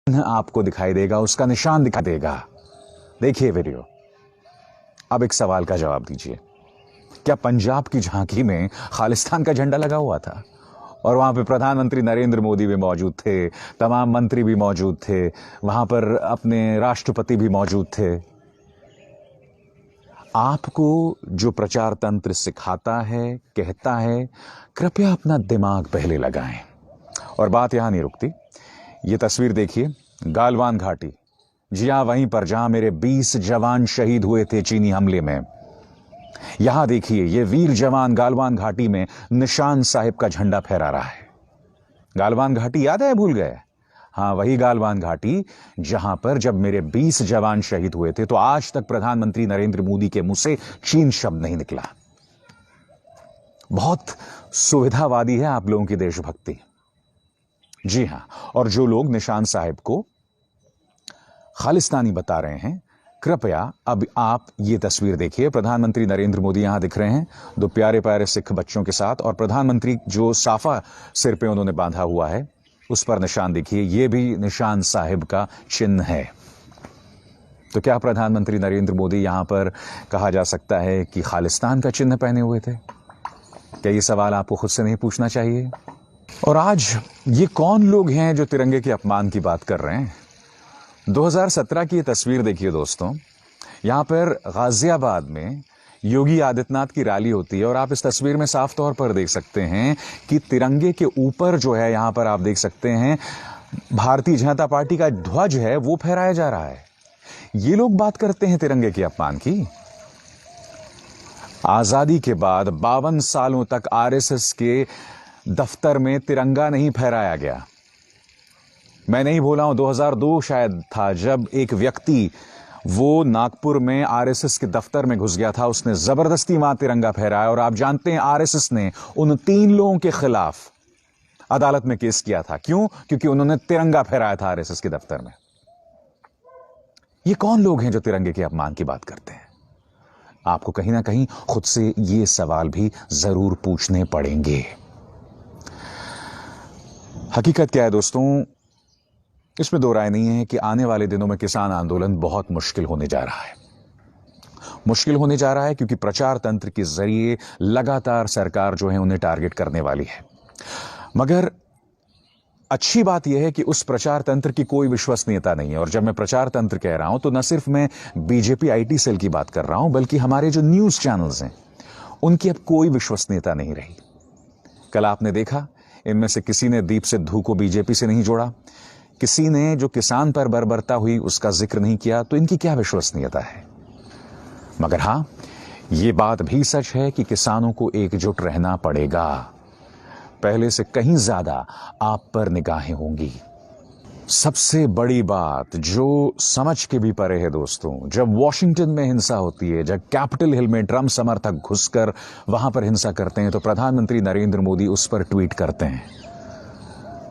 आपको दिखाई देगा, उसका निशान दिखाई देगा। देखिए वीडियो, अब एक सवाल का जवाब दीजिए। क्या पंजाब की झांकी में खालिस्तान का झंडा लगा हुआ था और वहां पे प्रधानमंत्री नरेंद्र मोदी भी मौजूद थे, तमाम मंत्री भी मौजूद थे, वहां पर अपने राष्ट्रपति भी मौजूद थे? आपको जो प्रचार तंत्र सिखाता है, कहता है, कृपया अपना दिमाग पहले लगाएं। और बात यहां नहीं रुकती। ये तस्वीर देखिए, गालवान घाटी, जी हां, वहीं पर जहां मेरे 20 जवान शहीद हुए थे चीनी हमले में। यहां देखिए, ये वीर जवान गालवान घाटी में निशान साहिब का झंडा फहरा रहा है। गालवान घाटी याद है, भूल गए? हाँ, वही गालवान घाटी जहां पर जब मेरे 20 जवान शहीद हुए थे तो आज तक प्रधानमंत्री नरेंद्र मोदी के मुंह से चीन शब्द नहीं निकला। बहुत सुविधावादी है आप लोगों की देशभक्ति। जी हां, और जो लोग निशान साहिब को खालिस्तानी बता रहे हैं, कृपया अब आप ये तस्वीर देखिए। प्रधानमंत्री नरेंद्र मोदी यहां दिख रहे हैं, दो प्यारे प्यारे सिख बच्चों के साथ, और प्रधानमंत्री जो साफा सिर पे उन्होंने बांधा हुआ है उस पर निशान देखिए, यह भी निशान साहिब का चिन्ह है। तो क्या प्रधानमंत्री नरेंद्र मोदी यहां पर कहा जा सकता है कि खालिस्तान का चिन्ह पहने हुए थे? क्या यह सवाल आपको खुद से नहीं पूछना चाहिए? और आज ये कौन लोग हैं जो तिरंगे के अपमान की बात कर रहे हैं? 2017 की ये तस्वीर देखिए दोस्तों, यहां पर गाजियाबाद में योगी आदित्यनाथ की रैली होती है और आप इस तस्वीर में साफ तौर पर देख सकते हैं कि तिरंगे के ऊपर जो है, यहां पर आप देख सकते हैं, भारतीय जनता पार्टी का ध्वज है वो फहराया जा रहा है। ये लोग बात करते हैं तिरंगे के अपमान की। आजादी के बाद 52 सालों तक आरएसएस के दफ्तर में तिरंगा नहीं फहराया गया। मैं नहीं बोला हूं, 2002 शायद था जब एक व्यक्ति वो नागपुर में आरएसएस के दफ्तर में घुस गया था, उसने जबरदस्ती वहां तिरंगा फहराया और आप जानते हैं आरएसएस ने उन 3 लोगों के खिलाफ अदालत में केस किया था। क्यों? क्योंकि उन्होंने तिरंगा फहराया था आरएसएस के दफ्तर में। ये कौन लोग हैं जो तिरंगे के अपमान की बात करते हैं? आपको कहीं ना कहीं खुद से ये सवाल भी जरूर पूछने पड़ेंगे। हकीकत क्या है दोस्तों, इसमें दो राय नहीं है कि आने वाले दिनों में किसान आंदोलन बहुत मुश्किल होने जा रहा है। मुश्किल होने जा रहा है क्योंकि प्रचार तंत्र के जरिए लगातार सरकार जो है उन्हें टारगेट करने वाली है। मगर अच्छी बात यह है कि उस प्रचार तंत्र की कोई विश्वसनीयता नहीं है। और जब मैं प्रचार तंत्र कह रहा हूं तो न सिर्फ मैं बीजेपी आईटी सेल की बात कर रहा हूं, बल्कि हमारे जो न्यूज चैनल्स हैं उनकी अब कोई विश्वसनीयता नहीं रही। कल आपने देखा, इनमें से किसी ने दीप सिद्धू को बीजेपी से नहीं जोड़ा, किसी ने जो किसान पर बर्बरता हुई उसका जिक्र नहीं किया, तो इनकी क्या विश्वसनीयता है? मगर हां, यह बात भी सच है कि किसानों को एकजुट रहना पड़ेगा। पहले से कहीं ज्यादा आप पर निगाहें होंगी। सबसे बड़ी बात जो समझ के भी परे है दोस्तों, जब वॉशिंगटन में हिंसा होती है, जब कैपिटल हिल में ट्रंप समर्थक घुसकर वहां पर हिंसा करते हैं तो प्रधानमंत्री नरेंद्र मोदी उस पर ट्वीट करते हैं।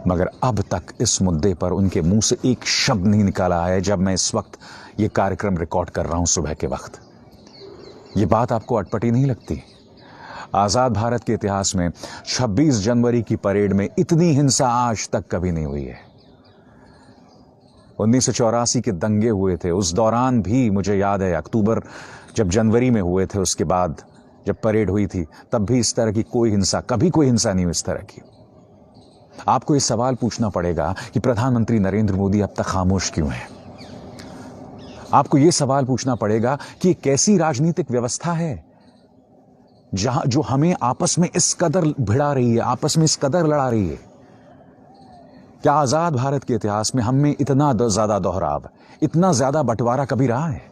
मगर अब तक इस मुद्दे पर उनके मुंह से एक शब्द नहीं निकाला है। जब मैं इस वक्त ये कार्यक्रम रिकॉर्ड कर रहा हूं सुबह के वक्त, ये बात आपको अटपटी नहीं लगती? आजाद भारत के इतिहास में 26 जनवरी की परेड में इतनी हिंसा आज तक कभी नहीं हुई है। 1984 के दंगे हुए थे, उस दौरान भी मुझे याद है, अक्टूबर जब जनवरी में हुए थे, उसके बाद जब परेड हुई थी तब भी इस तरह की कोई हिंसा, कभी कोई हिंसा नहीं हुई इस तरह की। आपको यह सवाल पूछना पड़ेगा कि प्रधानमंत्री नरेंद्र मोदी अब तक खामोश क्यों है? आपको यह सवाल पूछना पड़ेगा कि कैसी राजनीतिक व्यवस्था है जहां जो हमें आपस में इस कदर भिड़ा रही है, आपस में इस कदर लड़ा रही है? क्या आजाद भारत के इतिहास में हमें इतना ज्यादा दोहराव, इतना ज्यादा बंटवारा कभी रहा है?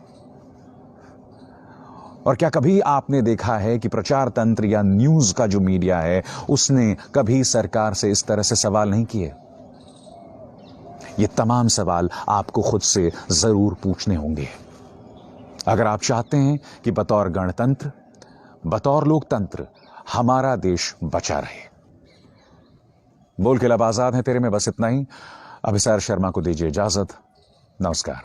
और क्या कभी आपने देखा है कि प्रचार तंत्र या न्यूज का जो मीडिया है उसने कभी सरकार से इस तरह से सवाल नहीं किए? ये तमाम सवाल आपको खुद से जरूर पूछने होंगे अगर आप चाहते हैं कि बतौर गणतंत्र, बतौर लोकतंत्र हमारा देश बचा रहे। बोल के लब आजाद है तेरे में बस इतना ही। अभिसार शर्मा को दीजिए इजाजत। नमस्कार।